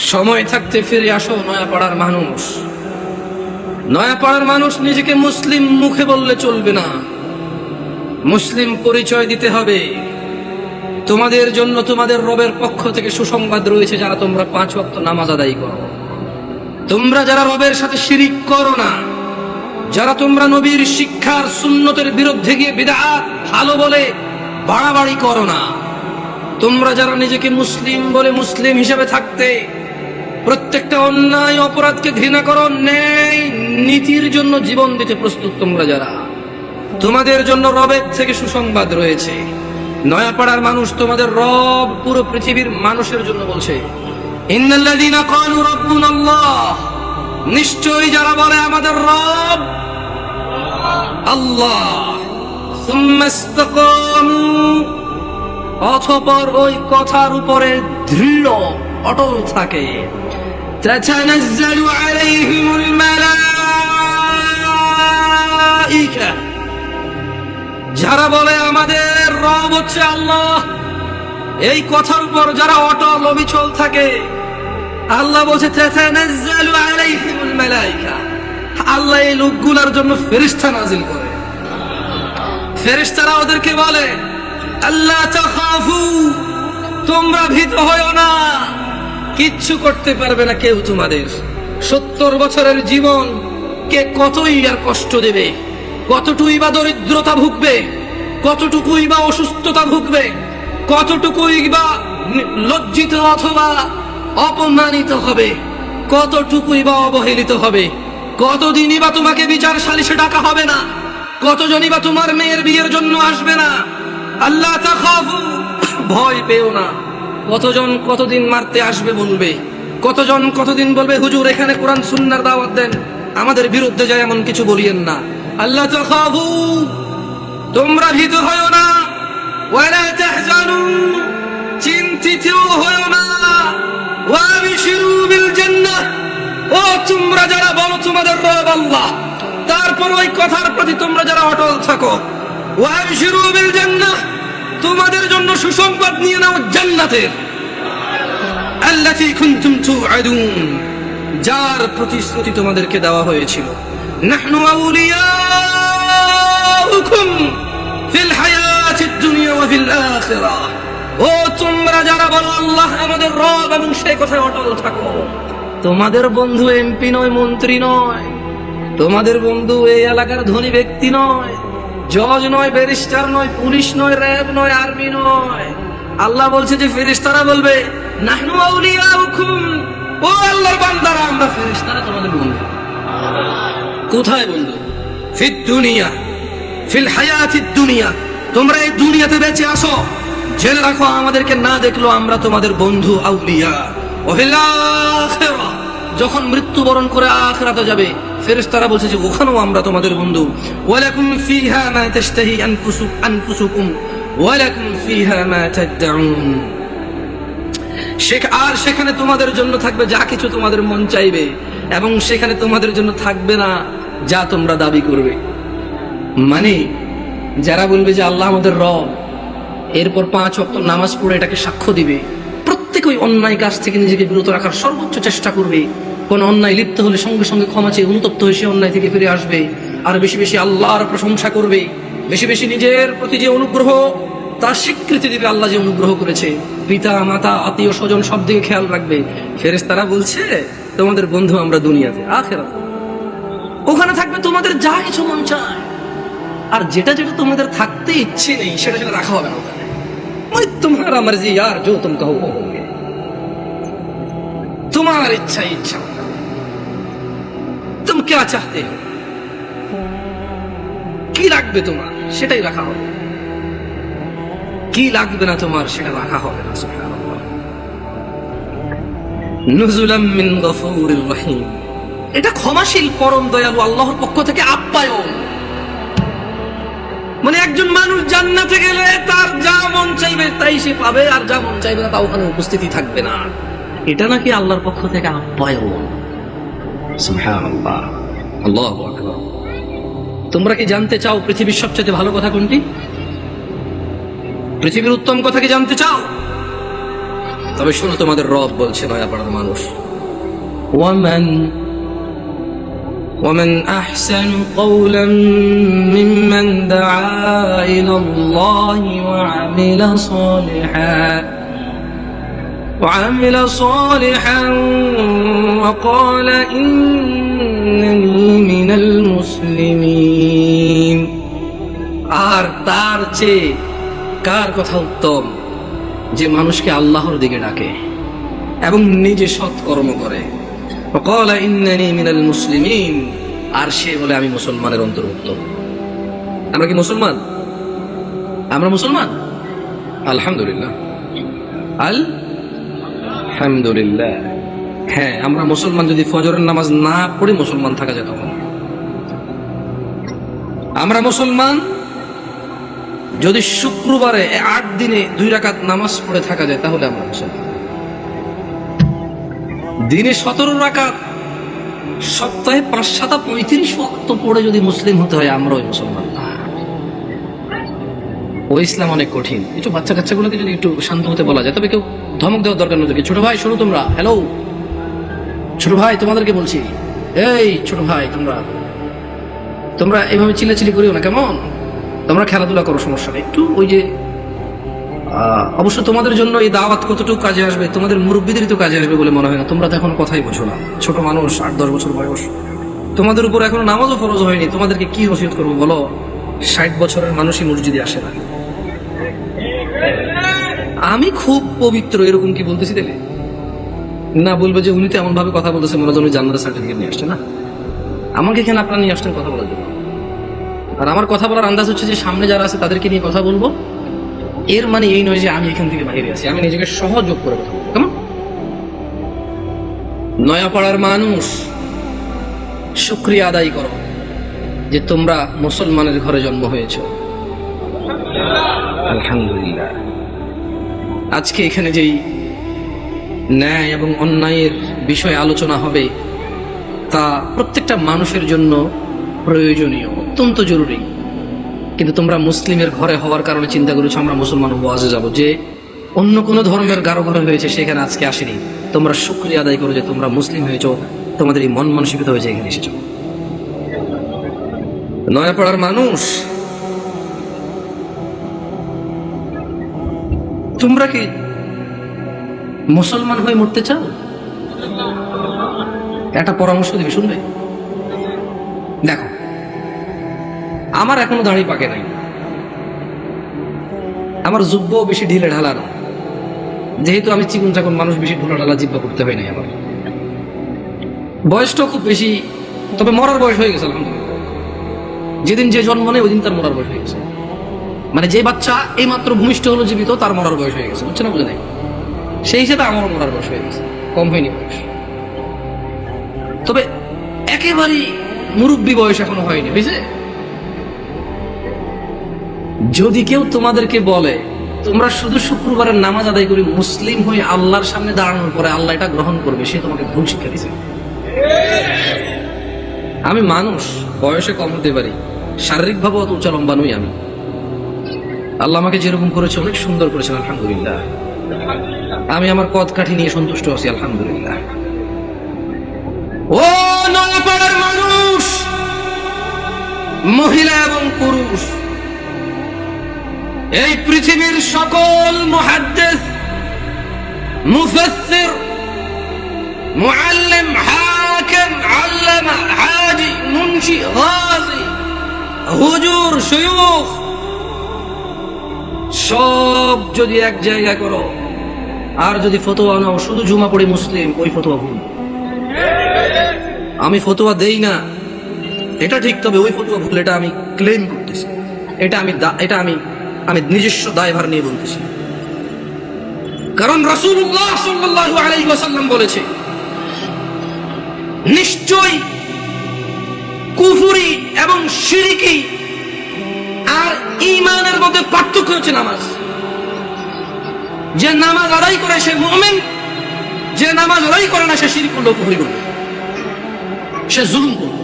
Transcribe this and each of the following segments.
সময় থাকতে ফিরে আসো নয়াপাড়ার মানুষ। নয়াপাড়ার মানুষ নিজেকে মুসলিম মুখে বললে চলবে না, মুসলিম পরিচয় দিতে হবে। তোমাদের জন্য তোমাদের রবের পক্ষ থেকে সুসংবাদ রয়েছে, যারা তোমরা 5 ওয়াক্ত নামাজ আদায় করো, তোমরা যারা রবের সাথে শিরিক করো না, যারা তোমরা নবীর শিক্ষার সুন্নতের বিরুদ্ধে গিয়ে বিদআত ভালো বলে বাড়াবাড়ি করো না, তোমরা যারা নিজেকে মুসলিম বলে মুসলিম হিসেবে থাকতে প্রত্যেকটা অন্যায় অপরাধকে ঘৃণা করো, ন্যায় নীতির জন্য জীবন দিতে প্রস্তুত, তোমরা যারা, তোমাদের জন্য রবের থেকে সুসংবাদ রয়েছে। নয়াপাড়ার মানুষ, তোমাদের রব পুরো পৃথিবীর মানুষের জন্য বলছে, ইন্নাল্লাযীনা ক্বালু রাব্বুনাল্লাহ, নিশ্চয়ই যারা বলে আমাদের রব আল্লাহ, সুম্মা ইসতাকামু, অতঃপর ওই কথার উপরে দৃঢ় অটল থাকে, তাতানাজ্জালু আলাইহিমুল মালাইকা, যারা বলে আমাদের রব হচ্ছে আল্লাহ, এই কথার উপর যারা অটল অবিচল থাকে, আল্লাহ বলছে তাতানাজ্জালু আলাইহিমুল মালাইকা, আল্লাহ এই লোকগুলোর জন্য ফেরেশতা নাজিল করে। ফেরেশতারা ওদেরকে বলে, আল্লাহ তাখাফু, তোমরা ভীত হয়ো না, কিচ্ছু করতে পারবে না কেউ তোমাদের। 70 বছরের জীবন কে কতই আর কষ্ট দেবে, কতটুকুই বা দরিদ্রতা ভুগবে, কতটুকুই বা অসুস্থতা ভুগবে, কতটুকুই বা লজ্জিত অথবা অপমানিত হবে, কতটুকুই বা অবহেলিত হবে, কতদিনই বা তোমাকে বিচার সালিশে ডাকা হবে না, কতজনই বা তোমার মেয়ের বিয়ের জন্য আসবে না। আল্লাহ তাখাফু, ভয় পেও না। কতজন কতদিন মারতে আসবে বলবে, কতজন কতদিন বলবে হুজুর এখানে কোরআন সুন্নাহর দাওয়াত দেন, আমাদের বিরুদ্ধে যায় এমন কিছু বলিয়েন না। আল্লাহ তাখাফু, তোমরা ভীত হয়ো না, ওয়ালা তাহজানু, চিন্তিত হয়ো না, ওয়াবিশিরু বিল জান্নাহ, ও তোমরা যারা বলো তোমাদের রব আল্লাহ, তারপর ওই কথার প্রতি তোমরা যারা অটল থাকো, ওয়াবিশিরু বিল জান্নাহ, তোমাদের জন্য সুসংবাদ নিয়ে নাও জান্নাতের, আল্লাতী কুনতুম তুআদুন, যার প্রতিশ্রুতি তোমাদেরকে দেওয়া হয়েছিল। নাহনু আউলিয়াউকুম ফিল হায়াতিদ দুনিয়া ওয়া ফিল আখিরাহ, ও তোমরা যারা বলো আল্লাহ আমাদের রব এবং সেই কথায় অটল থাকো, তোমাদের বন্ধু এমপি নয়, মন্ত্রী নয়, তোমাদের বন্ধু এই এলাকার ধনী ব্যক্তি নয়, জজ নয়, ব্যারিস্টার নয়, পুলিশ নয়, র্যাব নয়, আর্মি নয়। আল্লাহ বলছে যে ফেরেশতারা বলবে, নাহনু আউলিয়াউকুম, ও আল্লাহর বান্দারা, আমরা ফেরেশতারা তোমাদের বন্ধু। কোথায় বন্ধু? ফিদ দুনিয়া, ফিল হায়াতিদ দুনিয়া, তোমরা এই দুনিয়াতে বেঁচে আসো, জেনে রাখো আমাদেরকে না দেখলো আমরা তোমাদের বন্ধু আউলিয়া। ওয়া ফিল আখিরাহ, যখন মৃত্যুবরণ করে আখিরাতে যাবে, ফেরেশতারা বলছে যে ওখানেও আমরা তোমাদের বন্ধু। ওয়ালাকুম ফিহা মা তাশতাহি আনফুসুকুম ওয়ালাকুম ফিহা মা তাদউন, আর সেখানে তোমাদের জন্য থাকবে যা কিছু তোমাদের মন চাইবে, এবং সেখানে তোমাদের জন্য থাকবে না যা তোমরা দাবি করবে। মানে যারা বলবে যে আল্লাহ আমাদের রব, এরপর 5 ওয়াক্ত নামাজ পড়ে এটাকে সাক্ষ্য দিবে, প্রত্যেক ওই অন্যায় কাজ থেকে নিজেকে বিরত রাখার সর্বোচ্চ চেষ্টা করবে, কোন অন্যায় লিপ্ত হলে সঙ্গে সঙ্গে ক্ষমা চেয়ে অনুতপ্ত হয়ে সে অন্যায় থেকে ফিরে আসবে, আর বেশি বেশি আল্লাহর প্রশংসা করবে, বেশি বেশি নিজের প্রতি যে অনুগ্রহ তার স্বীকৃতি দিবে, আল্লাহ যে অনুগ্রহ করেছে, পিতা মাতা আত্মীয় স্বজন সব দিকে খেয়াল রাখবে। ফেরেশতারা বলছে তোমাদের বন্ধু আমরা দুনিয়াতে, আখিরাত ওখানে থাকবে তোমাদের যা কিছু মন চায়, আর যেটা যেটা তোমাদের থাকতে ইচ্ছে নেই সেটা সেটা রাখা হবে না ওখানে। ওই তোমারা মর্জি यार, जो तुम कहो वो होगे, তোমার ইচ্ছা ইচ্ছা, तुम क्या चाहते हो, কি লাগবে তোমার সেটাই রাখা হবে, কি লাগবে না তোমার সেটা রাখা হবে না। সুবহানাল্লাহ। নুজুলাম মিন গফুরির রহিম, এটা ক্ষমাশীল পরম দয়ালু আল্লাহর পক্ষ থেকে আপ্যায়ন। মানে একজন মানুষ জান্নাতে গেলে তার যা মন চাইবে তাই সে পাবে, আর যা মন চাইবে না তা ওখানে উপস্থিতি থাকবে না, এটা নাকি আল্লাহর পক্ষ থেকে আপ্যায়ন। সুবহানাল্লাহ, আল্লাহু আকবার। তোমরা কি জানতে চাও পৃথিবীর সবচেয়ে ভালো কথা কোনটি? পৃথিবীর উত্তম কথা কি জানতে চাও? তবে শোনো, তোমাদের রব বলছে নয়াপাড়ার মানুষ, ومن أحسن قولا ممن دعا إلى الله وعمل صالحا وقال إنني من المسلمين। আর তার চেয়ে কার কথা উত্তম যে মানুষকে আল্লাহর দিকে ডাকে এবং নিজে সৎকর্ম করে। وقال إنني من المسلمين, আর সে বলে আমি মুসলমানের অন্তর্ভুক্ত। আমরা কি মুসলমান? আমরা মুসলমান? আলহামদুলিল্লাহ, আলহামদুলিল্লাহ। হ্যাঁ, আমরা মুসলমান। যদি ফজরের নামাজ না পড়ে মুসলমান থাকা যায় তখন আমরা মুসলমান। যদি শুক্রবারে 8 দিনে 2 রাকাত নামাজ পড়ে থাকা যায় তাহলে আমরা মুসলমান। দিনে 17 রাকাত, সপ্তাহে 5-7-35 ওয়াক্ত পড়ে যদি মুসলিম হতে হয়, আমরা ওই মুসলমান না। ওই ইসলাম অনেক কঠিন। একটু বাচ্চা কাচ্চাগুলোকে যদি একটু শান্ত হতে বলা যায়, তবে কেউ ধমক দেওয়ার দরকার নয়। ছোট ভাই শোনো, তোমরা, হ্যালো ছোট ভাই, তোমাদেরকে বলছি, এই ছোট ভাই, তোমরা এইভাবে চিল্লাচিল্লি করিও না, কেমন? তোমরা খেলাধুলা করো, সমস্যা নেই। একটু ওই যে অবশ্য তোমাদের জন্য এই দাওয়াত কতটুকু কাজে আসবে, তোমাদের মুরব্বীদেরই তো কাজে আসবে বলে মনে হয় না। তোমরা তো এখন কথাই বোঝো না, ছোট মানুষ, 8-10 বছর বয়স। তোমাদের উপর এখনো নামাজও ফরজ হয়নি। তোমাদেরকে কি ওসিয়ত করবো বলো? 60 বছরের মানুষই মসজিদে আসে না। আমি খুব পবিত্র এরকম কি বলতেছি দেখে? না, বলবে যে উনি তো এমন ভাবে কথা বলতেছে মনে হয় উনি জান্নাতের সার্টিফিকেট নিয়ে আসছে। না, আমাকে এখানে আপনারা নিয়ে আসছেন কথা বলার জন্য। আর আমার কথা বলার আন্দাজ হচ্ছে যে সামনে যারা আছে তাদেরকে নিয়ে কথা বলবো। এর মানে এই নয় যে আমি এখান থেকে বাইরে আছি। আমি নিজেকে সহযোগ করে কথা বলবো। কেমন? নয়াপাড়ার মানুষ, শুকরিয়া আদায় করো যে তোমরা মুসলমানের ঘরে জন্ম হয়েছে। আলহামদুলিল্লাহ। আজকে এখানে যেই ন্যায় এবং অন্যায়ের বিষয়ে আলোচনা হবে তা প্রত্যেকটা মানুষের জন্য প্রয়োজনীয়, অত্যন্ত জরুরি। কিন্তু তোমরা মুসলিমের ঘরে হওয়ার কারণে চিন্তা করেছো আমরা মুসলমান ওয়াজে যাব, যে অন্য কোনো ধর্মের গারো ঘরে হয়েছে সেখানে আজকে আসেনি। তোমরা শুকরিয়া আদায় করো যে তোমরা মুসলিম হয়েছো, তোমাদের এই মন মানসিকতা হয়েছে এখানে এসেছো। নয়াপাড়ার মানুষ, তোমরা কি মুসলমান হয়ে মরতে চাও? একটা পরামর্শ দিবি, শুনবে? দেখো, আমার এখনো দাড়ি পাকে নাই, আমার যুব্বও বেশি ঢিলে ঢালা না, যেহেতু আমি চিকুন চাকুন মানুষ, বেশি ঢোলা ঢালা জিব্বা করতে হয় নাই। আমার বয়সটাও খুব বেশি, তবে মরার বয়স হয়ে গেছে আলহামদুলিল্লাহ। যেদিন যে জন্ম নেই ওই দিন তার মরার বয়স হয়ে গেছে। মানে যে বাচ্চা এই মাত্র ভূমিষ্ঠ হলো জীবিত, তার মরার বয়স হয়ে গেছে, বুঝছে না? বুঝে নাই? সেই হিসেবে আমারও মরার বয়স হয়ে গেছে, কম হয়নি বয়স। তবে একেবারেই মুরব্বী বয়স এখনো হয়নি, বুঝছে? যদি কেউ তোমাদেরকে বলে তোমরা শুধু শুক্রবারের নামাজ আদায় করে মুসলিম হয়ে আল্লাহর সামনে দাঁড়ানোর পরে আল্লাহ এটা গ্রহণ করবে, সে তোমাকে ভুল শিক্ষা দিচ্ছে। আমি মানুষ, বয়সে কম হতে পারি, শারীরিক ভাবে অত উঁচা লম্বা নই আমি। আল্লাহ আমাকে যেরকম করেছে অনেক সুন্দর করেছেন, আলহামদুলিল্লাহ। আমি আমার কদ কাঠি নিয়ে সন্তুষ্ট আছি, আলহামদুলিল্লাহ। ও নয়াপাড়ার মানুষ, মহিলা এবং পুরুষ, এই পৃথিবীর সকল মুহাদ্দিস, মুফাসসির, মুআল্লিম, হাকিম, আল্লামা, হাজি, মুনশি, গাজী, হুজুর, শায়খ, সব যদি এক জায়গায় করো আর যদি ফতোয়া নাও শুধু জুমা পড়ে মুসলিম, ওই ফতোয়া ভুল। আমি ফতোয়া দেই না এটা ঠিক, তবে ওই ফতোয়া ভুল, এটা আমি ক্লেম করতেছি। এটা আমি নিজস্ব দায়ভার নিয়ে বলতেছি। কারণ রাসূলুল্লাহ সাল্লাল্লাহু আলাইহি ওয়াসাল্লাম বলেছে, নিশ্চয়ই কুফরি এবং শিরকি আর ঈমানের মধ্যে পার্থক্য হচ্ছে নামাজ। যে নামাজ আদায় করে সে মুমিন, যে নামাজ আদায় করে না সে শিরক করলো, কুফরি করলো, সে জুলুম করলো।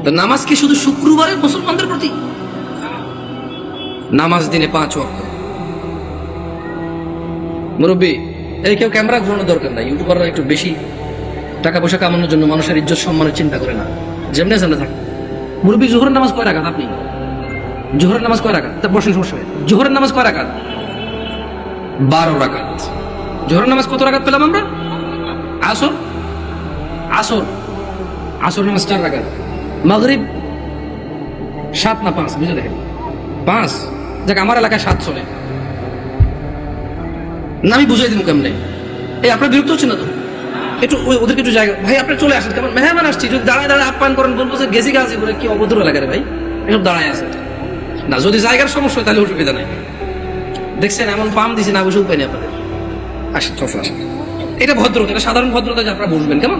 তো নামাজ কি শুধু শুক্রবারে মুসলমানদের প্রতি? নামাজ দিনে 5 ওয়াক্ত, মুরব্বী, এই কেউ ক্যামেরা ঘোরানোর দরকার নাই, ইউটিউবাররা একটু বেশি টাকা পয়সা কামানোর জন্য মানুষের ইজ্জত সম্মানের চিন্তা করে না, যেমনি সামনে থাকে। মুরব্বী, জোহরের নামাজ কয় রাকাত? আপনি জোহরের নামাজ কয় রাকাত? তার বসেন, সমস্যা নেই। জোহরের নামাজ কয় রাকাত? 12 রাকাত। জোহরের নামাজ কত রাকাত পেলাম আমরা? আসর আসর আসর নামাজ 4 রাকাত। মাগরিব 7 না 5? বুঝে দেখেন 5। দেখ, আমার এলাকায় 7 চলে না, আমি বুঝাই দিব কেমনে। এই আপনার বিরক্ত হচ্ছে না তো? একটু ওদেরকে একটু জায়গা, ভাই আপনি চলে আসেন, কেমন মেহমান আসছি, যদি দাঁড়ায় দাঁড়ায় আপ্যায়ন করেন, বলবো যে গেছি গাছি করে, কি অভদ্র লাগে রে ভাই, এসব দাঁড়ায় আছে না। যদি জায়গার সমস্যা হয় তাহলে অসুবিধা নাই। দেখছেন এমন পাম দিছি না, বসে উপায় নেই আপনাদের। আসেন, চলে আসেন। এটা ভদ্রতা, এটা সাধারণ ভদ্রতা যে আপনারা বসবেন, কেমন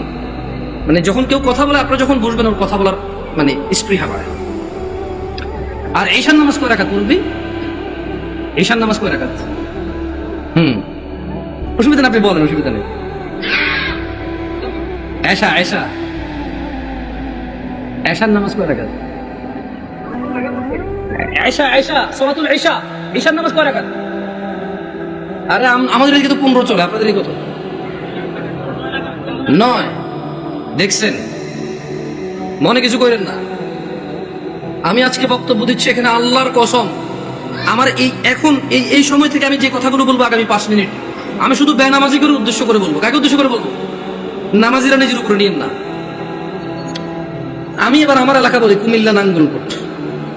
মানে যখন কেউ কথা বলে আপনারা যখন বসবেন ওর কথা বলার মানে স্পৃহা বাড়ে। আর ঈশান নামাজ কয় রাকাত বলবি? ঈশান নামাজ কয় রাকাত? অসুবিধা না, আপনি বলেন, অসুবিধা নেই। এশা এশা এশার নামাজ কয় রাকাত? এশা এশা সলাতুল এশা, ঈশার নামাজ কয় রাকাত? আরে আমাদের এদিকে তো 15 চলে, আপনাদের এই কত? 9। দেখছেন, মনে কিছু করেন না। আমি আজকে বক্তব্য দিচ্ছি এখানে আল্লাহর কসম, আমার এই সময় থেকে আমি যে কথাগুলো বলবো আগামী 5 মিনিট, আমি শুধু বেনামাজিকে উদ্দেশ্য করে বলবো। কাকে উদ্দেশ্য করে বলবো? নামাজিরা নিজের উপরে নিয়েন না। আমি এবার আমার এলাকা বলি, কুমিল্লা নাঙ্গলকোট।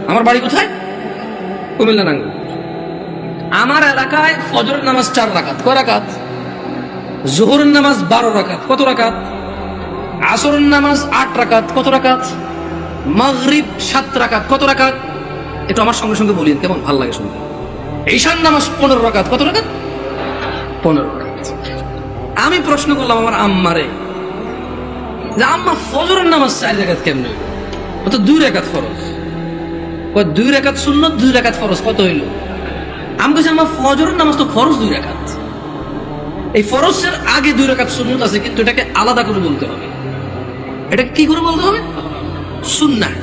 আমার বাড়ি কোথায়? কুমিল্লা নাঙ্গলকোট। আমার এলাকায় ফজরের নামাজ 4 রাকাত। কয় রাকাত? জোহরের নামাজ 12 রাকাত। কত রাকাত? আসরের নামাজ 8 রাকাত। কত রাকাত? মাগরিব 7 রাকাত। কত রাকাত? একটু আমার সঙ্গে সঙ্গে বলিন, কেমন ভালো লাগে শুনতে। ঈশান নামাজ 15 রাকাত। কত রাকাত? 15 রাকাত। আমি প্রশ্ন করলাম আমার আম্মারে, যে আম্মা ফজরের নামাজ 4 রাকাত কেমনে? ও তো 2 রাকাত ফরজ। 2 রাকাত সুন্নত, 2 রাকাত ফরজ, কত হইল? আমি বলছি আম্মা ফজরের নামাজ তো ফরজ 2 রাকাত, এই ফরজের আগে 2 রাকাত সুন্নত আছে, কিন্তু এটাকে আলাদা করে বলতে হবে। এটাকে কি করে বলতে হবে? সুন্নাহ।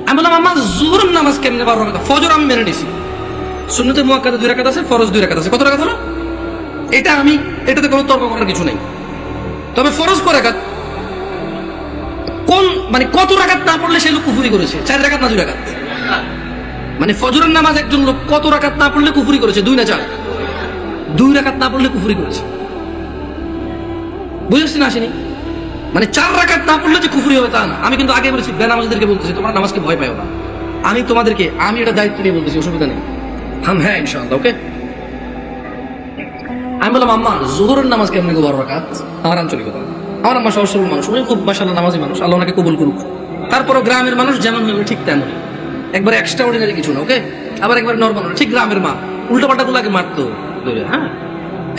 আমি বললাম আম্মা জোহরের নামাজ কেমনে 12 রাকাত? ফজর আমি মেনে নিছি, সুন্নতে মুআক্কাদা 2 রাকাত আছে, ফরজ 2 রাকাত আছে। কত রাকাত হলো? এটাতে কোনো তর্ক করার কিছু নেই। তবে ফরজ কয় রাকাত? কোন মানে কত রাকাত না পড়লে সে লোক কুফরি করেছে? 4 রাকাত না 2 রাকাত? মানে ফজরের নামাজ একজন লোক কত রাকাত না পড়লে কুফরি করেছে? 2 না 4? 2 রাকাত না পড়লে কুফরি করেছে। বুঝেছেন আসেনি? মানে 4 রাকাত না পড়লে যে কুফরি হবে তা না। আমি কিন্তু আগে বলেছি, বেনামাজিদেরকে বলতেছি তোমরা নামাজকে ভয় পাও না। আমি এটা দায়িত্ব নিয়ে বলতেছি, অসুবিধা নেই। হ্যাঁ ইনশাআল্লাহ, ওকে। আমি বললাম আম্মা জোহরের নামাজ কেমনে গো 12 রাকাত? আমার আঞ্চলিকতা, আমার আম্মা সহজ সরল মানুষ, উনি খুব মাশাআল্লাহ নামাজি মানুষ, আল্লাহ ওনাকে কবুল করুক। তারপরও গ্রামের মানুষ যেমন হবে ঠিক তেমনই, একবার এক্সট্রা অর্ডিনারি কিছু না, ওকে। আবার একবার নরমাল, ঠিক গ্রামের মা, উল্টো পাল্টা গুলাকে মারতো ধরে, হ্যাঁ।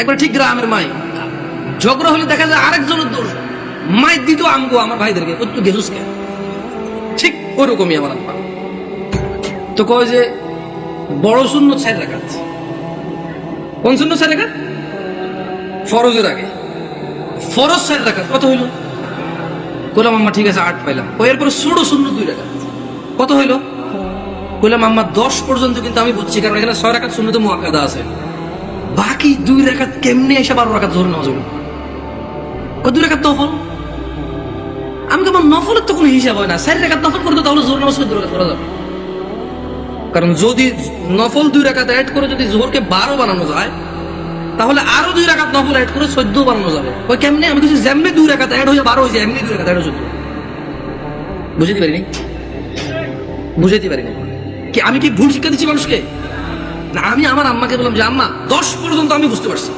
একবার ঠিক গ্রামের মাই, ঝগড়া হলে দেখা যায় আরেকজনের দোষ, মাইর দিত আমগো আমার ভাইদেরকে, ওই তো গেছুসকে, ঠিক ওরকমই আমার আম্মা। তো কয় যে বড় সুন্নত 4 রাকাত। কোন সুন্নত 4 রাকাত? ফরজের আগে ফরজ 4 রাকাত। কত হইল? কইলাম আম্মা ঠিক আছে 8 পাইলাম। এরপরে ছোট সুন্নত 2 রাকাত। কত হইল? কইলাম আম্মা 10 পর্যন্ত কিন্তু আমি বুঝছি, কারণ এখানে 6 রাকাত সুন্নতে মুআক্কাদা আছে। বাকি 2 রাকাত কেমনে এসে 12 রাকাত জোহর নামাজ হইল? 2 রাকাত নফল। আমি কেমন নফলের তো কোনো হিসাব হয় না। 4 রাকাত নফল করতে তাহলে জোহর নামাজ 2 রাকাত করা যাবে, কারণ যদি নফল 2 রাকাত অ্যাড করে যদি জোহরকে 12 বানানো যায়, তাহলে আরো 2 রাকাত নফল অ্যাড করে 14 বানানো যাবে। ওই কেমনে? আমি কিছু যেমনি 2 রাকাত অ্যাড হয়ে 12 হয়েছে, এমনি 2 রাকাত অ্যাড হয়ে 14। বুঝাইতে পারিনি কি? আমি কি ভুল শিক্ষা দিচ্ছি মানুষকে? না, আমি আমার আম্মাকে বললাম যে আম্মা 10 পর্যন্ত আমি বুঝতে পারছি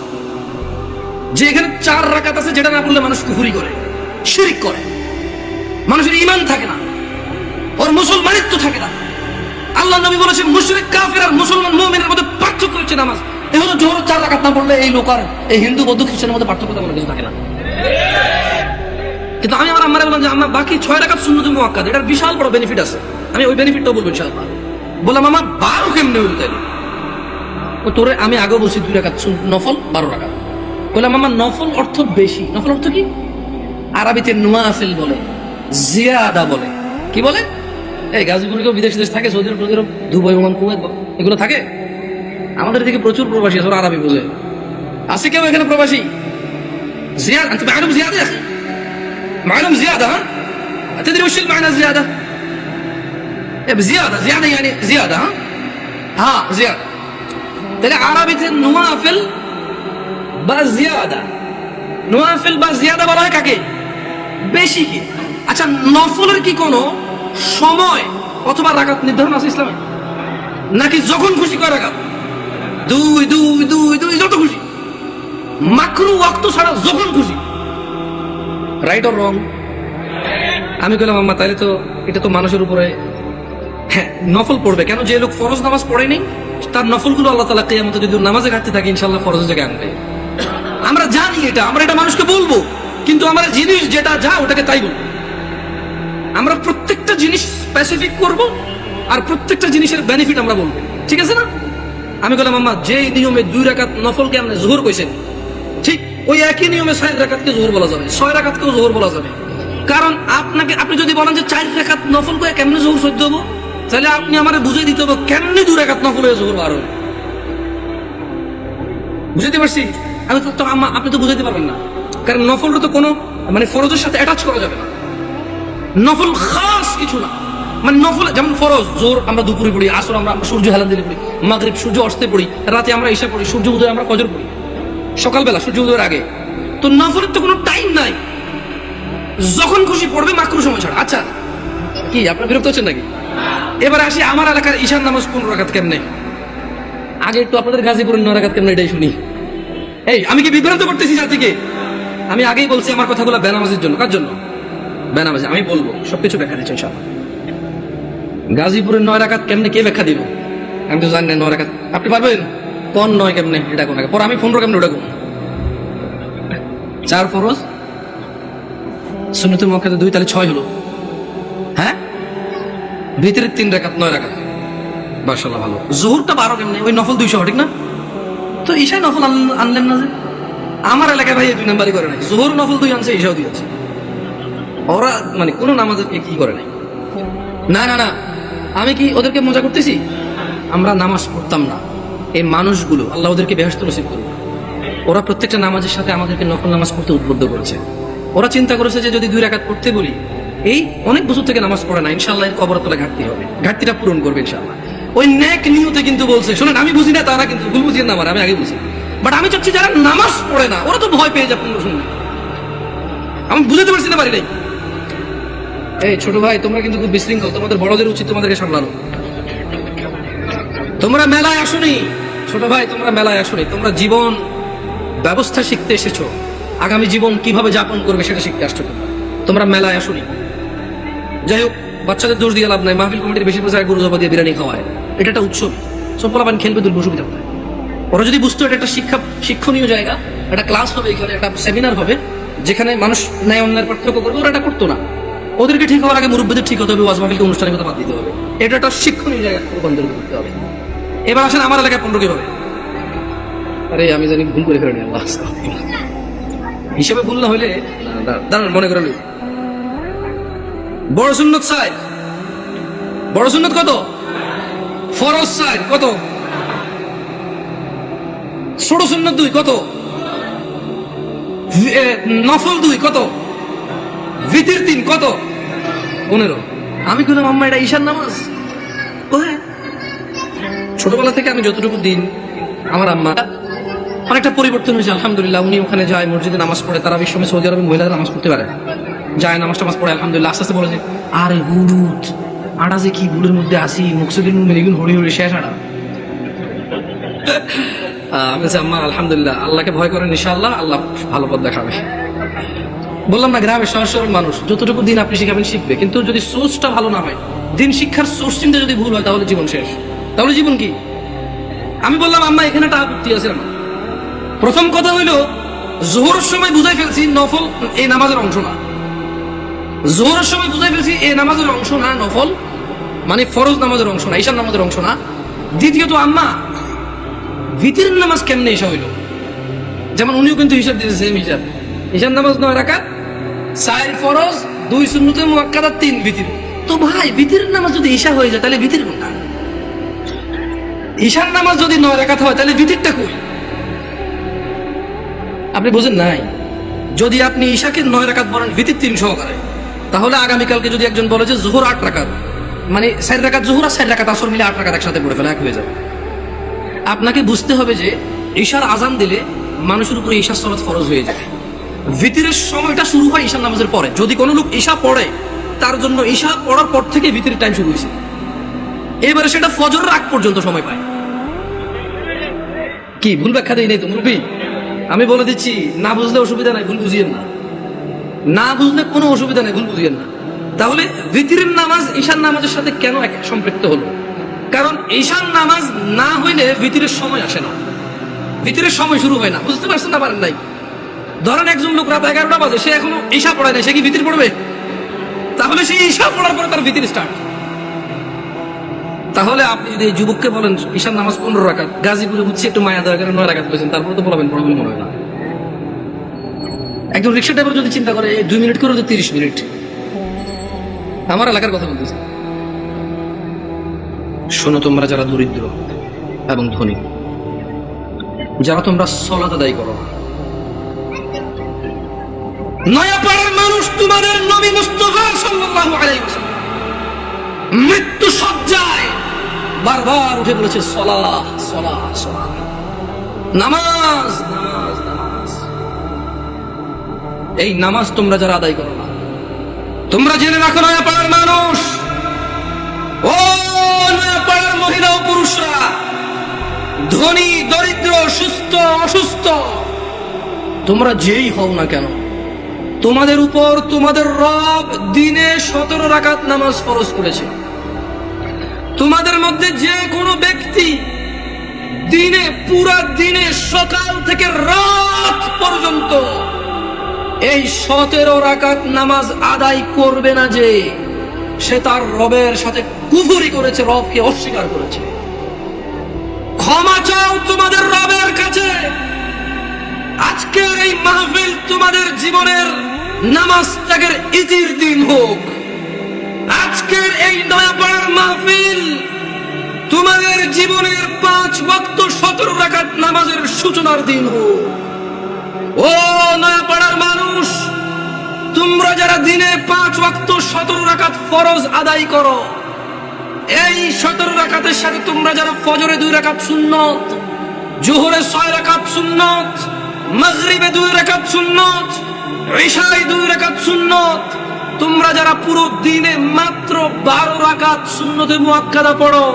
যে এখানে 4 রাকাত আছে, যেটা না পড়লে মানুষ কুফরি করে, শিরক করে, মানুষের ঈমান থাকে না, ওর মুসলমানিত্ব থাকে না। আল্লাহ নবী বলেছেন মুশরিক কাফের আর মুসলমান মুমিনের মধ্যে পার্থক্য হচ্ছে নামাজ। এই হলো জোহর 4 রাকাত না পড়লে এই লোক আর এই হিন্দু বৌদ্ধ খ্রিস্টানের মধ্যে পার্থক্য তেমন কিছু থাকে না। কিন্তু আমি আমার আম্মারে বললাম যে আম্মা বাকি 6 রাকাত সুন্নতে মুআক্কাদা, এটার বিশাল বড় বেনিফিট আছে, আমি ওই বেনিফিটটাও বলবো ইনশাআল্লাহ। বললাম আমার 12 কেমনে হইল? তাইলে তোরে আমি আগে বলছি 2 রাকাত নফল 12 রাকাত। বললাম আমার নফল অর্থ বেশি। নফল অর্থ কি? আরবিতে নওয়াফিল বলে, জিয়াদা বলে। কি বলে? এই গাজীপুরে কেউ বিদেশ থাকে, সৌদি আরব, দুবাই, ওমান, কুয়েত, এগুলো থাকে। আমাদের দিকে প্রচুর প্রবাসী আছে, ওরা আরবি বোঝে। আছে কেউ এখানে প্রবাসী? زيادة أنت معلوم زيادة يا أخي معلوم زيادة ها تدري وش المعنى زيادة بزيادة زيادة يعني زيادة ها زيادة তাহলে আরবিতে নওয়াফিল বা জিয়াদা, নওয়াফিল বা জিয়াদা বলা হয় কাকে? বেশি কি। আচ্ছা, নফলের কি কোনো সময় অথবা রাকাত নির্ধারণ আছে ইসলামে, নাকি যখন খুশি কয় রাকাত? দুই দুই দুই দুই যত খুশি, মাকরু ওয়াক্ত ছাড়া যখন খুশি। Right or wrong? আমি বললাম আম্মা তাহলে তো এটা তো মানুষের উপরে, হ্যাঁ নফল পড়বে কেন? যে লোক ফরজ নামাজ পড়েনি তার নফলগুলো আল্লাহ তাআলা কিয়ামতে যদি নামাজে ঘাটতি থাকে ইনশাআল্লাহ ফরজের জায়গায় আনবে। আমরা জানি এটা, আমরা এটা মানুষকে বলবো, কিন্তু আমরা জিনিস যেটা যা ওটাকে তাই বলবো। আমরা প্রত্যেকটা জিনিস স্পেসিফিক করব আর প্রত্যেকটা জিনিসের বেনিফিট আমরা বলবো, ঠিক আছে না? আমি বললাম আম্মা যে নিয়মে 2 রাকাত নফলকে আপনি যোহর কইছেন, ঠিক ওই একই নিয়মে 6 রাকাতকে যোহর বলা যাবে, 6 রাকাতকেও যোহর বলা যাবে। কারণ আপনি যদি বলেন যে 4 রাকাত নফল করে কেমনে যোহর সহ্য হবো, তাহলে আপনি আমারে বুঝিয়ে দিতে হবে কেমনে 2 রাকাত নফল হয়ে যোহর বার হবে। বুঝতে পারছি? আমি তো আম্মা আপনি তো বুঝাইতে পারবেন না, কারণ নফলটা তো কোনো মানে ফরজের সাথে অ্যাটাচ করা যাবে না। নফল খাস কিছু না, মানে নফল যেমন ফরজ জোর আমরা দুপুরে পড়ি, আসর আমরা সূর্য হেলান দিলে পড়ি, মাগরিব সূর্য অস্তে পড়ি, রাতে আমরা ঈশা পড়ি, সূর্য উদয় আমরা ফজর পড়ি, সকালবেলা সূর্য উদয়ের আগে। তো নফলের তো কোনো টাইম নাই, যখন খুশি পড়বে মাকরু সময় ছাড়া। আচ্ছা কি আপনার বিরক্ত হচ্ছেন নাকি? এবার আসি আমার এলাকার ঈশার নামাজ 15 রাকাত কেমনে। আগে একটু আপনাদের গাজীপুরের 9 রাকাত কেমনে এটাই শুনি। এই আমি কি বিভ্রান্ত করতেছি জাতিকে? আমি আগেই বলছি আমার কথাগুলো বেনামাজের জন্য। কার জন্য? বেনামাজি। আমি বলবো সবকিছু ব্যাখ্যা দিচ্ছি ইনশাআল্লাহ। গাজীপুরের 9 রাকাত কেমনে কে ব্যাখ্যা দিব? আমি তো জানি না 9 রাকাত। আপনি পারবেন? কোন 9 কেমনে এটা কোন আগে পর আমি 15 কেমনে ওটা কোন? 4 ফরজ সুন্নতুল মুআক্কাদা 2 তাহলে 6 হলো। হ্যাঁ ভিতরে 3 রাকাত 9 রাকাত। মাশাআল্লাহ ভালো। যোহরটা 12 কেমনে? ওই নফল 200 ঠিক না? তো ঈশায় নফল আনলেন না যে? আমার এলাকায় ভাই 2 নাম্বারই করে নাই। যোহর নফল 2 আনছে, ঈশাও 2 আনছে। ওরা মানে কোন নামাজের কি করে নাই। না না না, আমি কি ওদেরকে মজা করতেছি? আমরা নামাজ পড়তাম না, এই মানুষগুলো আল্লাহ ওদেরকে বেহেশত নসিব করুন, ওরা প্রত্যেকটা নামাজের সাথে আমাদেরকে নফল নামাজ পড়তে উদ্বুদ্ধ করেছে। ওরা চিন্তা করেছে যে যদি 2 রাকাত পড়তে বলি, এই অনেক বছর থেকে নামাজ পড়ে না, ইনশাআল্লাহ কবরের তলায় ঘাটতি হবে, ঘাটতিটা পূরণ করবে ইনশাআল্লাহ। ওই নেক নিয়তে কিন্তু বলছে। শোনেন আমি বুঝি না তারা কিন্তু ভুল বুঝিয়ে না, আমি আগে বুঝি, বাট আমি চাচ্ছি যারা নামাজ পড়ে না ওরা তো ভয় পেয়ে যাবে। শুনুন আমি বুঝাতে পারছি না, পারি নাই। এই ছোট ভাই তোমরা কিন্তু খুব বিশৃঙ্খল, তোমাদের বড়দের উচিত তোমাদেরকে সামলানো। তোমরা মেলায় আসোনি ছোট ভাই, তোমরা মেলায় আসোনি, তোমরা জীবন ব্যবস্থা শিখতে এসেছো, আগামী জীবন কিভাবে যাপন করবে সেটা শিখতে আসছো। তোমরা মেলায় আসোনি। যাই হোক, বাচ্চাদের দোষ দিয়ে লাভ নাই। মাহফিল কমিটির বেশি পয়সা গরু জবা দিয়ে বিরিয়ানি খাওয়ায়, এটা একটা উৎসব, সব পোলাপান খেলবে, দুর্গ সুবিধা হবে। ওরা যদি বুঝতো এটা একটা শিক্ষণীয় জায়গা, একটা ক্লাস হবে, এখানে একটা সেমিনার হবে যেখানে মানুষ ন্যায় অন্যায়ের পার্থক্য করবে, ওরা এটা করতো না। ওদেরকে ঠিক হওয়ার আগে মুরব্বীদের ঠিক হতে হবে, ওয়াজ মাহফিলকে অনুষ্ঠানের কথা বাদ দিতে হবে। এটা একটা শিক্ষণীয় জায়গা রূপান্তরিত করতে হবে। এবার আসেন আমার এলাকায় 15 কিভাবে? আরে আমি জানি ভুল করে ফেলেনি, আল্লাহ হিসেবে ভুল না হইলে দাঁড়ান মনে করে নিই। বড় সুন্নত সাইড, বড় সুন্নত কত? ফরজ সাইড কত? ছোট সুন্নত 2 কত? নফল 2 কত? ভিতর 3 কত? 15। আমি বললাম আম্মা এটা ঈশার নামাজ? ছোটবেলা থেকে আমি যতটুকু দিন, আমার আম্মা অনেকটা পরিবর্তন হয়েছে আলহামদুলিল্লাহ। উনি ওখানে যায়, মসজিদে নামাজ পড়ে, তারা সময় সৌদি আরবে মহিলারা নামাজ পড়তে পারে, যায় নামাজ টামাজ পড়ে আলহামদুলিল্লাহ। আস্তে আস্তে বলে যে আরে হুরুত আড়া যে কি ভুলের মধ্যে আসি, মুখসুদিন মেলিগুন হরি হরি শেষ আড়া। আমি বলছি আম্মা আলহামদুলিল্লাহ, আল্লাহকে ভয় করেন, ইনশাআল্লাহ আল্লাহ ভালো পথ দেখাবে। বললাম না গ্রামের সহজ সরল মানুষ, যতটুকু দিন আপনি শিখাবেন শিখবে, কিন্তু যদি সোর্সটা ভালো না হয়, দিন শিক্ষার সোর্স চিন্তা যদি ভুল হয়, তাহলে জীবন শেষ। তাহলে জীবন কি? আমি বললাম আম্মা এখানে একটা আপত্তি আছে আমার। প্রথম কথা হইল জোহরের সময় বুঝাই ফেলছি নফল এই নামাজের অংশ না। জোহরের সময় বুঝাই ফেলছি এই নামাজের অংশ না, নফল মানে ফরজ নামাজের অংশ না, ঈশার নামাজের অংশ না। দ্বিতীয়ত আম্মা ভিতরের নামাজ কেমনে ঈশা হইল? যেমন উনিও কিন্তু হিসাব দিয়েছে সেম হিসাব। ঈশার নামাজ 9 রাকাত, 4 ফরজ, 2 সুন্নতুল মুআক্কাদা, 3 ভিতর। তো ভাই ভিতরের নামাজ যদি ঈশা হয়ে যায় তাহলে ভিতর কোনটা? ঈশার নামাজ যদি 9 রাকাত হয় তাহলে ভিতরটা কই? আপনি বুঝেন নাই? যদি আপনি ঈশাকে 9 রাকাত বলেন ভিতর 3 সহকারে, তাহলে আগামীকালকে যদি একজন বলে যে জোহর 8 রাকাত, মানে 4 রাকাত জোহর আর 4 রাকাত আসর মিলে 8 রাকাত একসাথে পড়ে ফেলা, এক হয়ে যাবে। আপনাকে বুঝতে হবে যে ঈশার আজান দিলে মানুষের উপরে ঈশার সালাত ফরজ হয়ে যায়। ভিতরের সময়টা শুরু হয় ঈশার নামাজের পরে। যদি কোনো লোক ঈশা পড়ে, তার জন্য ঈশা পড়ার পর থেকে ভিতরের টাইম শুরু হয়েছে। এবারে সেটা ফজরের আগ পর্যন্ত সময় পায়। কি ভুল ব্যাখ্যা দেই নাই তো মুরব্বি? আমি বলে দিচ্ছি, না বুঝলে অসুবিধা নাই, ভুল বুঝিয়েন না। না বুঝলে কোনো অসুবিধা নাই, ভুল বুঝিয়েন না। তাহলে ভিতরের নামাজ ঈশার নামাজের সাথে কেন সম্পৃক্ত হলো? কারণ ঈশার নামাজ না হইলে ভিতরের সময় আসে না, ভিতরের সময় শুরু হয় না। বুঝতে পারছেন না? পারেন নাই? ধরেন একজন লোক রাত 11টা বাজে, সে এখনো ঈশা পড়ায় না, সে কি ভিতর পড়বে? তাহলে সে ঈশা পড়ার পরে তার ভিতর স্টার্ট। তাহলে আপনি যদি এই যুবককে বলেন ঈশার নামাজ 15 রাকাত, গাজীপুরে বুঝছি একটু মায়া দেওয়ার কারণে 9 রাকাত বলেছেন, তারপরে তো বলবেন প্রবলেম মনে হয় না। একজন রিক্সা ড্রাইভার যদি চিন্তা করে 2 মিনিট করে 30 মিনিট, আমার এলাকার কথা বলতেছে। শোনো, তোমরা যারা দরিদ্র এবং ধনী, যারা তোমরা সালাত আদায় করো, নয়াপাড়ার মানুষ তোমাদের নবী মুস্তাফা সাল্লাল্লাহু আলাইহি ওয়াসাল্লাম মৃত্যু সজ্জায় বারবার উঠে বলেছে সালাহ সালাহ সালাহ, নামাজ নামাজ নামাজ। এই নামাজ তোমরা যারা আদায় করো না, তোমরা জেনে রাখো নয়াপাড়ার মানুষ, ও নয়াপাড়ার মহিলা ও পুরুষরা, ধনী দরিদ্র, সুস্থ অসুস্থ, তোমরা যেই হও না কেন, তোমাদের উপর তোমাদের রব দিনে 17 রাকাত নামাজ ফরজ করেছে। তোমাদের মধ্যে যে কোনো ব্যক্তি দিনে, পুরা দিনে সকাল থেকে রাত পর্যন্ত এই 17 রাকাত নামাজ আদায় করবে না, যে সে তার রবের সাথে কুফরি করেছে, রবকে অস্বীকার করেছে। ক্ষমা চাও তোমাদের রবের কাছে। আজকের এই মাহফিল তোমাদের জীবনের নামাজ ত্যাগের ইতির দিন হোক। আজকের এই নয়াপাড়ার মাহফিল তোমাদের জীবনের 5 ওয়াক্ত 17 রাকাত নামাজের সূচনার দিন হোক। ও নয়াপাড়ার মানুষ, তোমরা যারা দিনে 5 ওয়াক্ত 17 রাকাত ফরজ আদায় করো, এই 17 রাকাতের সাথে তোমরা যারা ফজরে 2 রাকাত সুন্নত, জোহরে 6 রাকাত সুন্নত, মাগরিবে 2 রাকাত সুন্নত, ইশায় 2 রাকাত সুন্নত, তোমরা যারা পুরো দিনে মাত্র 12 রাকাত সুন্নতে মুআক্কাদা পড়ো,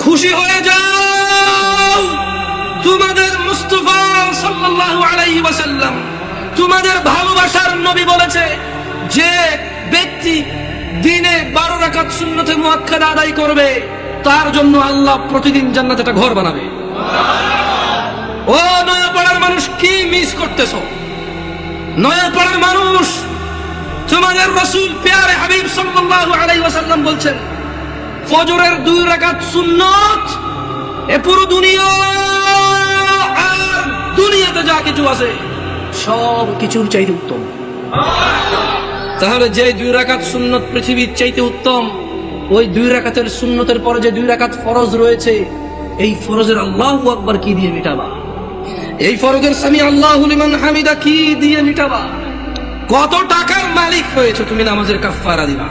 খুশি হয়ে যাও। তোমাদের মুস্তাফা সাল্লাল্লাহু আলাইহি ওয়াসাল্লাম, তোমাদের ভালোবাসার নবী বলেছে, যে ব্যক্তি দিনে 12 রাকাত সুন্নতে মুআক্কাদা আদায় করবে, তার জন্য আল্লাহ প্রতিদিন জান্নাতে একটা ঘর বানাবে। ও নয়াপাড়ার মানুষ, কি মিস করতেছো? নয়াপাড়ার মানুষ, তোমাদের রাসূল প্যারে হাবিব সাল্লাল্লাহু আলাইহি ওয়াসাল্লাম বলছেন, ফজরের 2 রাকাত সুন্নত এ পুরো দুনিয়া আর দুনিয়াতে যা কিছু আছে সব কিছুর চাইতে উত্তম। তাহলে যে 2 রাকাত সুন্নত পৃথিবীর চাইতে উত্তম, ওই 2 রাকাতের সুন্নতের পরে যে 2 রাকাত ফরজ রয়েছে, এই ফরজের আল্লাহু আকবার কি দিয়ে মিটাবা? এই ফরজের সামি আল্লাহু লিমান হামিদা কি দিয়ে মিটাবা? কত টাকার মালিক হয়েছে তুমি নামাজের কাফারা দিবা,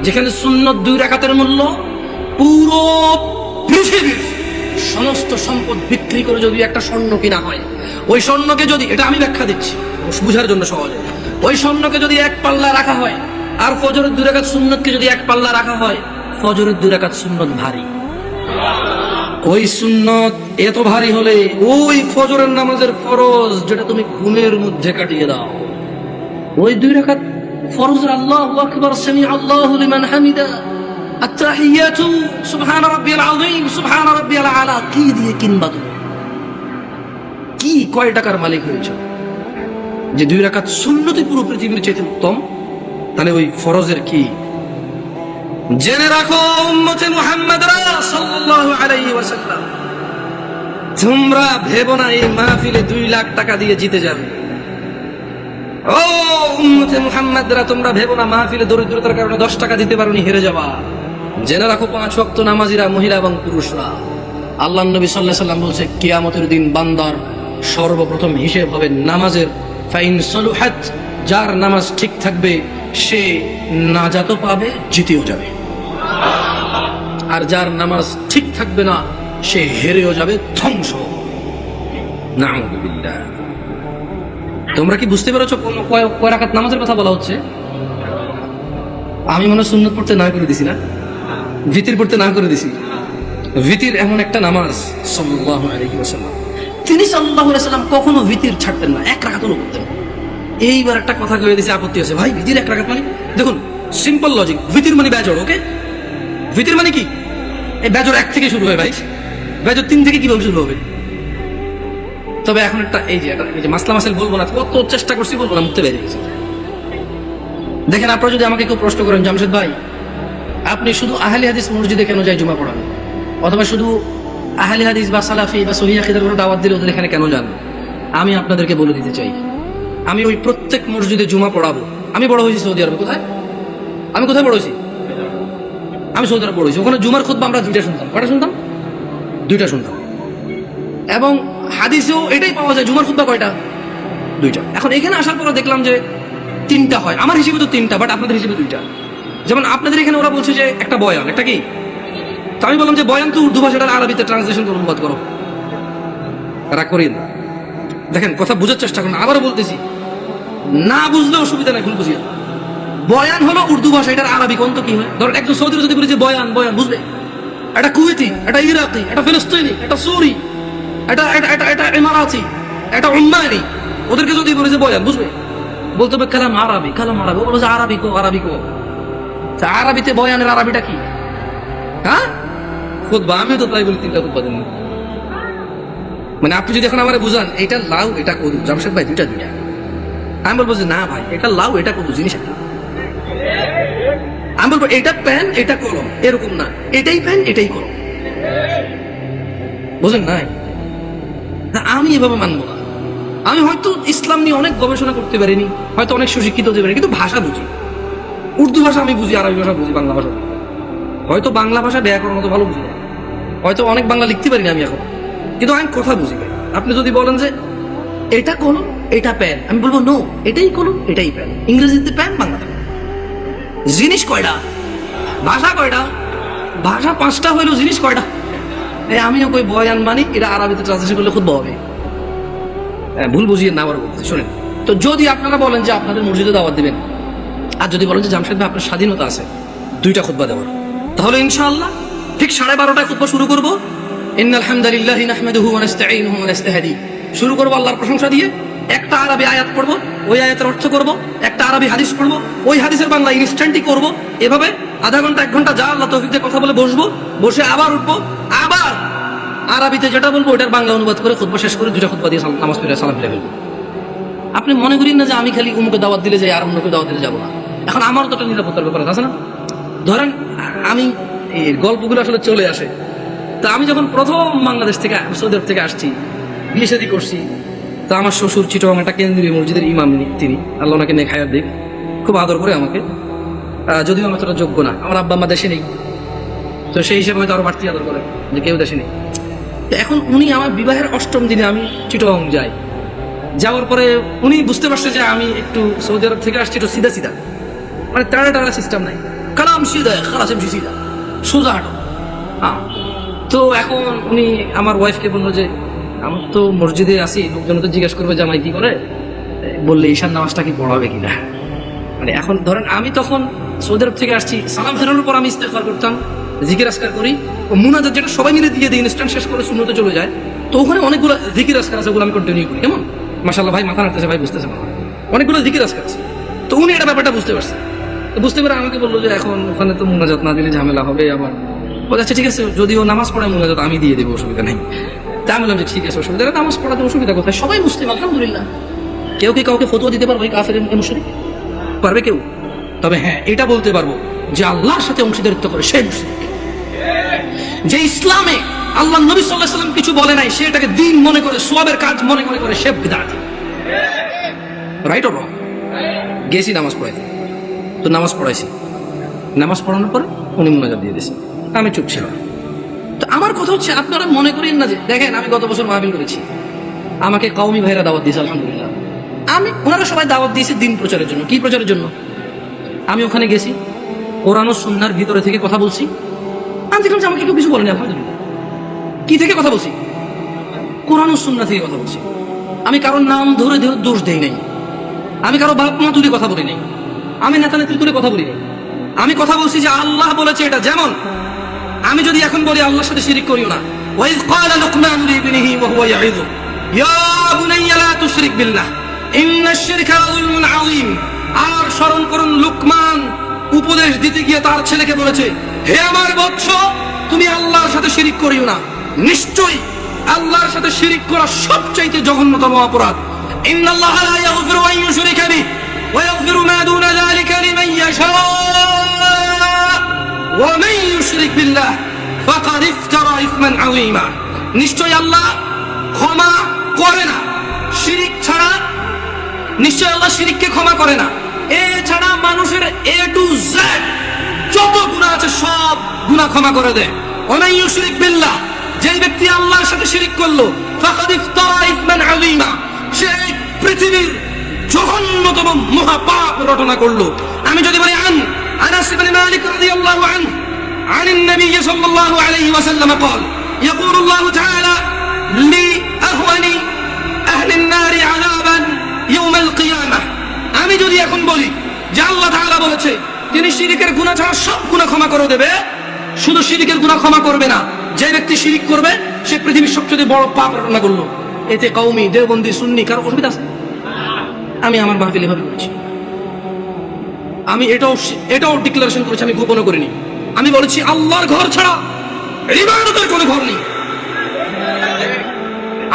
যেখানে সুন্নত 2 রাকাতের মূল্য পুরো পৃথিবীর সমস্ত সম্পদ বিক্রি করে যদি একটা স্বর্ণ কিনা হয়, ওই স্বর্ণকে যদি, এটা আমি ব্যাখ্যা দিচ্ছি বুঝার জন্য সহজে, ওই স্বর্ণকে যদি 1 পাল্লা রাখা হয়, আর ফজরের 2 রাকাত সুন্নতকে যদি 1 পাল্লা রাখা হয়, ফজরের 2 রাকাত সুন্নত ভারী। ওই সুন্নত এত ভারী হলে ওই ফজরের নামাজের ফরজ, যেটা তুমি ঘুমের মধ্যে কাটিয়ে দাও, ওই 2 রাকাত ফরজের আল্লাহু আকবার, সামি আল্লাহু লিমান হামিদা, আত-তাহিয়াতু সুবহান রাব্বিয়াল আযীম, সুবহান রাব্বিয়াল আলা কি দিয়ে কিনবা? তুমি কি কয় টাকার মালিক হয়েছে যে 2 রাকাত সুন্নতই পুরো পৃথিবীর চাইতে উত্তম? তাহলে ওই ফরজের কি? জেনে রাখো উম্মতে মুহাম্মাদরা সাল্লাল্লাহু আলাইহি ওয়াসাল্লাম, তোমরা ভেবো না এই মাহফিলে 2 লাখ টাকা দিয়ে জিতে যাবে। ও উম্মতে মুহাম্মাদরা, তোমরা ভেবো না মাহফিলে দরিদ্রতার কারণে 10 টাকা দিতে পারোনি হেরে যাবা। জেনে রাখো 5 ওয়াক্ত নামাজিরা, মহিলা এবং পুরুষরা, আল্লাহ নবী সাল্লাল্লাহু আলাইহি সাল্লাম বলছে কিয়ামতের দিন বান্দার সর্বপ্রথম হিসেব হবে নামাজের। ফাইন সলুহাত, যার নামাজ ঠিক থাকবে সে নাজাতও পাবে, জিতেও যাবে। আর যার নামাজ ঠিক থাকবে না সে হেরেও যাবে, ধ্বংস। নাউযুবিল্লাহ। তোমরা কি বুঝতে পেরেছো কয় রাকাত নামাজের কথা বলা হচ্ছে? আমি মনে হয় সুন্নত পড়তে না করে দিছি না, ভিতির পড়তে না করে দিছি। ভিতির এমন একটা নামাজ, সাল্লাল্লাহু আলাইহি ওয়াসাল্লাম, তিনি সাল্লাল্লাহু আলাইহি ওয়াসাল্লাম কখনো ভিতির ছাড়তেন না, এক রাকাতও করতেন। এইবার একটা কথা কয়ে দিয়েছে, আপত্তি আছে ভাই, ভিতির এক রাকাত মানে? দেখুন সিম্পল লজিক, ভিতির মানে বেজর। ওকে, ভিতির মানে কি? এই বেজর 1 থেকে শুরু হয় ভাই, বেজর 3 থেকে কিভাবে শুরু হবে? তবে এখন একটা এই যে মাসলা মাসাইল বলবো না, কত চেষ্টা করছি বলবো না, মুখতে বেরিয়ে গেছে। দেখেন, আপনারা যদি আমাকে কেউ প্রশ্ন করেন, জামশেদ ভাই আপনি শুধু আহলে হাদিস মসজিদে কেন যায় জুমা পড়ান, অথবা শুধু আহলে হাদিস বা সালাফি বা সহিহ আকীদার উপর দাওয়াত দিলে ওদের এখানে কেন যান, আমি আপনাদেরকে বলে দিতে চাই, আমি ওই প্রত্যেক মসজিদে জুমা পড়াবো। আমি বড় হয়েছি সৌদি আরবে। কোথায়? আমি কোথায় বড় হয়েছি? আমি সৌদি আরব বড় হয়েছি। ওখানে জুমার খুতবা আমরা 2টা শুনতাম। কয়টা শুনতাম? 2টা শুনতাম। এবং হাদিসেও এটাই পাওয়া যায়, জুমার খুতবা কয়টা? 2টা। এখন এখানে আসার পরে দেখলাম যে 3টা হয়। আমার হিসেবে তো 3টা, বাট আপনাদের হিসেবে 2টা। যেমন আপনাদের এখানে ওরা বলছে যে একটা বয়ান, একটা কি? তো আমি বললাম যে বয়ান তো উর্দু ভাষাটার আরবিতে ট্রান্সলেশন করে অনুবাদ করো। তারা করেন। দেখেন, কথা বোঝার চেষ্টা করুন, আবারও বলতেছি, না বুঝলে অসুবিধা নাই, ভুল বুঝিয়ে। বয়ান হলো উর্দু ভাষা, এটার আরবি কোন তো কি হয়? ধরো একজন সৌদি যদি বলে যে বয়ান, বয়ান বুঝবে? এটা কুয়েতি, এটা ইরাকি, এটা ফিলিস্তিনি, এটা সৌরি, এটা ইমারাতি, এটা উম্মানি, ওদেরকে যদি বলে যে বয়ান বুঝবে? বলতে হবে কালাম আরবি, কালাম আরবি। ও বলে যে আরবি কো, আরবি কো। আরবিতে বয়ানের আরবিটা কি? হ্যাঁ, খুতবা। আমিও তো তাই বলি, 3টা খুতবা দেন। মানে আপনি যদি এখন আমার বুঝান এটা লাউ এটা কদু, জামশেদ ভাই 2টা। আমি বলবো যে না ভাই, এটা লাউ এটা কদু, জিনিস একটা। আমি বলবো এটা পেন এটা কলম, এরকম না, এটাই পেন এটাই কলম। বুঝেন নাই? আমি এভাবে মানবো না। আমি হয়তো ইসলাম নিয়ে অনেক গবেষণা করতে পারিনি, হয়তো অনেক সুশিক্ষিত হতে পারি, কিন্তু ভাষা বুঝি। উর্দু ভাষা আমি বুঝি, আরবি ভাষা বুঝি, বাংলা ভাষা। হয়তো বাংলা ভাষা ব্যাকরণ মতো ভালো বুঝি না, হয়তো অনেক বাংলা লিখতে পারি না আমি এখন, কিন্তু আমি কথা বুঝি ভাই। আপনি যদি বলেন যে এটা কলম এটা প্যান, আমি বলবো নো, এটাই কলম এটাই প্যান। ইংরেজিতে প্যান, বাংলাতে প্যান। জিনিস কয়টা? ভাষা কয়টা? ভাষা 5টা হইলেও জিনিস কয়টা? আমিও কই বয়ান মানি, এটা আরবিতে ট্রান্সলেশন করলে খুব হবে। ভুল বুঝিয়ে না, আবার বলতে শোনেন। তো যদি আপনারা বলেন যে আপনাদের মসজিদে দাওয়াত দিবেন, আর যদি বলেন যে জামশেদ ভাই আপনার স্বাধীনতা আছে 2টা খুতবা দেওয়ার, তাহলে ইনশাআল্লাহ ঠিক 12:30টায় খুতবা শুরু করব। ইন্নাল হামদালিল্লাহি নাহমাদুহু ওয়া নাস্তাঈনুহু ওয়া নাস্তাহদি। শুরু করব আল্লাহর প্রশংসা দিয়ে। একটা আরবি আয়াত পড়ব, ওই আয়াতের অর্থ করব। একটা আরবি হাদিস পড়ব, ওই হাদিসের বাংলা ইনস্ট্যান্টই করব। এভাবে আধা ঘন্টা 1 ঘন্টা যা আল্লাহ তৌফিক দিয়ে কথা বলে বসবো, বসে আবার উঠবো, আবার আরবিতে যেটা বলবো ওটার বাংলা অনুবাদ করে খুতবা শেষ করে 2টা খুতবা দিয়ে নামাজ পড়ে সালাম ফিরে ফেলবো। আপনি মনে করেন না যে আমি খালি অমুকে দাওয়াত দিলে যাই আর অন্যকে দাওয়াত দিলে যাবো না। এখন আমারও তো একটা নিরাপত্তার ব্যাপার আছে না? ধরেন আমি এই গল্পগুলো আসলে চলে আসে। তা আমি যখন প্রথম বাংলাদেশ থেকে সৌদি আরব থেকে আসছি, বিয়ে শাদী করছি, তা আমার শ্বশুর চিটগাং একটা কেন্দ্রীয় মসজিদের ইমাম, তিনি আল্লাহ ওনাকে নেক হায়াত দিক, খুব আদর করে আমাকে। যদিও আমি তোরা যোগ্য না, আমার আব্বা আম্মা দেশে নেই, তো সেই হিসেবে হয়তো আরো বাড়তি আদর করে যে কেউ দেশে নেই। তো এখন উনি আমার বিবাহের 8ম দিনে আমি চিটগাং যাই। যাওয়ার পরে উনি বুঝতে পারছে যে আমি একটু সৌদি আরব থেকে আসছি, একটু সিধা সিধা, মানে টানা সিস্টেম নাই, কালাম সিধা খালাস এমসি সিধা, সোজা হাঁটো। হ্যাঁ, তো এখন উনি আমার ওয়াইফকে বললো যে আমার তো মসজিদে আসি, লোকজন তো জিজ্ঞেস করবে জামাই কি করে, বললে ঈশান নামাজটা কি পড়াবে কিনা। মানে এখন ধরেন আমি তখন সৌদি আরব থেকে আসছি, সালাম ফেরানোর পর আমি ইস্তেগফার করতাম, জিকির আজকার করি, ও মুনাজাত যেটা সবাই মিলে দিয়ে দিই, ইনস্ট্যান্ট শেষ করে সুন্নতে চলে যায়। তো ওখানে অনেকগুলো জিকির আজকার আছে, ওগুলো আমি কন্টিনিউ করি। কেমন মাশাআল্লাহ ভাই, মাথা নাড়তেছে ভাই, বুঝতেছে না, অনেকগুলো জিকির আজকার আছে। তো উনি এটা ব্যাপারটা বুঝতে পারছে। তো বুঝতে পারে আমাকে বললো যে এখন ওখানে তো মুনাজাত না দিলে ঝামেলা হবে। আবার বলে আচ্ছা ঠিক আছে, যদিও নামাজ পড়ায় মুনাজাত আমি দিয়ে দেবো, অসুবিধা নেই। তা আমি বললাম যে ঠিক আছে, অসুবিধা নেই, নামাজ পড়াতে অসুবিধা কোথায়, সবাই মুসলিম আলহামদুলিল্লাহ। কেউ কি কাউকে ফতোয়া দিতে পারবে কাফের মুশরিক? পারবে কেউ? তবে হ্যাঁ, এটা বলতে পারবো যে আল্লাহর সাথে অংশীদারিত্ব করে সে মুশরিক। যে ইসলামে আল্লাহ নবী সাল্লাল্লাহু আলাইহি ওয়াসাল্লাম কিছু বলে নাই, সে এটাকে দ্বীন মনে করে, সওয়াবের কাজ মনে করে সে বিদআতি। Right or wrong? গেছি নামাজ পড়াইতে, তো নামাজ পড়াইছি, নামাজ পড়ানোর পরে উনি মুনাজাত দিয়ে দিয়েছে, আমি চুপ ছিলাম। তো আমার কথা হচ্ছে, আপনারা মনে করেন না যে, দেখেন আমি গত বছর মাহফিল করেছি, আমাকে কওমি ভাইরা দাওয়াত দিয়েছে, আলহামদুলিল্লাহ। ওনারা সবাই দাওয়াত দিয়েছে দিন প্রচারের জন্য। কি প্রচারের জন্য? আমি ওখানে গেছি, কোরআন ও সুন্নাহর ভিতরে থেকে কথা বলছি। আমি দেখলাম যে আমাকে কেউ কিছু বলেনি, আলহামদুলিল্লাহ। কি থেকে কথা বলছি? কোরআন ও সুন্নাহ থেকে কথা বলছি। আমি কারোর নাম ধরে ধরে দোষ দেই নাই, আমি কারো বাপ মা তুলে কথা বলি নাই, আমি নেতা নেত্রী তুলে কথা বলি নাই। আমি কথা বলছি যে আল্লাহ বলেছে এটা। যেমন আমি যদি এখন বলি আল্লাহর সাথে শিরিক করিও না, ওয়াইজ ক্বালা লুকমান লিবনিহি ওয়া হুয়া ইয়াইযু ইয়া বুনাইয়া লা তুশরিক বিল্লাহ ইন্নাশ শিরকা যুলমুন আযীম। আর স্মরণ করুন, লুকমান উপদেশ দিতে গিয়ে তার ছেলেকে বলেছে, হে আমার বৎস, তুমি আল্লাহর সাথে শিরিক করিও না। নিশ্চয়ই আল্লাহর সাথে শিরিক করা সবচাইতে জঘন্যতম অপরাধ। ইন্নাল্লাহা লা ইয়াগফিরু আন ইউশরিকা বিহি ওয়া ইয়াগফিরু মা দুনা যালিকা লিমান ইয়াশা ওয়া মান ইউশরিক বিল্লাহ ফাকাদ ইফতারা ইসমান আযীমা। নিশ্চয়ই আল্লাহ ক্ষমা করে না শিরিক ছাড়া। নিশ্চয় আল্লাহ শিরিককে ক্ষমা করে না। এছাড়া মানুষের এ টু জেড যত গুনাহ আছে সব গুনাহ ক্ষমা করে দেয়। ওয়া মান ইউশরিক বিল্লাহ, যে ব্যক্তি আল্লাহর সাথে শিরিক করলো, ফাকাদ ইফতারা ইসমান আযীমা, সে পৃথিবীর জঘন্যতম মহাপাপ রটনা করলো। আমি যদি বলি আনাস ইবনে মালিক রাদিয়াল্লাহু আনহু عن النبي صلى الله عليه وسلم قال يقول الله تعالى لأهون أهل النار عذابا يوم القيامة। আমি যদি এখন বলি যে আল্লাহ তাআলা বলেছে তিনি শিরকের গুনাহ ছাড়া সব গুনাহ ক্ষমা করে দেবে, শুধু শিরকের গুনাহ ক্ষমা করবে না, যে ব্যক্তি শিরিক করবে সে পৃথিবীর সবচেয়ে বড় পাপ রটনা করলো, এতে কওমি দেওবন্দি সুন্নি কারো অসুবিধা আছে? আমি আমার মাহফিলে এভাবে বলছি। আমি এটাও ডিক্লারেশন করেছি, আমি গোপন করিনি। আমি বলেছি আল্লাহর ঘর ছাড়া ইবাদতের কোনো ঘর নেই।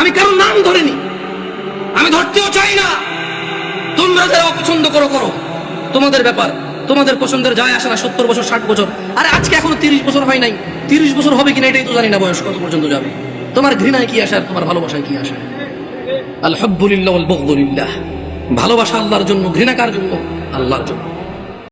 আমি কারো নাম ধরিনি, আমি ধরতেও চাই না। তোমরা যারা অপছন্দ করো, তোমাদের ব্যাপার, তোমাদের পছন্দের যায় আসে না। 70 বছর 60 বছর, আরে আজকে এখনো 30 বছর হয় নাই, 30 বছর হবে কিনা এটাই তো জানি না, বয়স কত পর্যন্ত যাবে। তোমার ঘৃণায় কি আসে আর তোমার ভালোবাসায় কি আসে? আল হুব্বু লিল্লাহ ওয়াল বুগদু লিল্লাহ। ভালোবাসা আল্লাহর জন্য, ঘৃণা কার জন্য? আল্লাহর জন্য।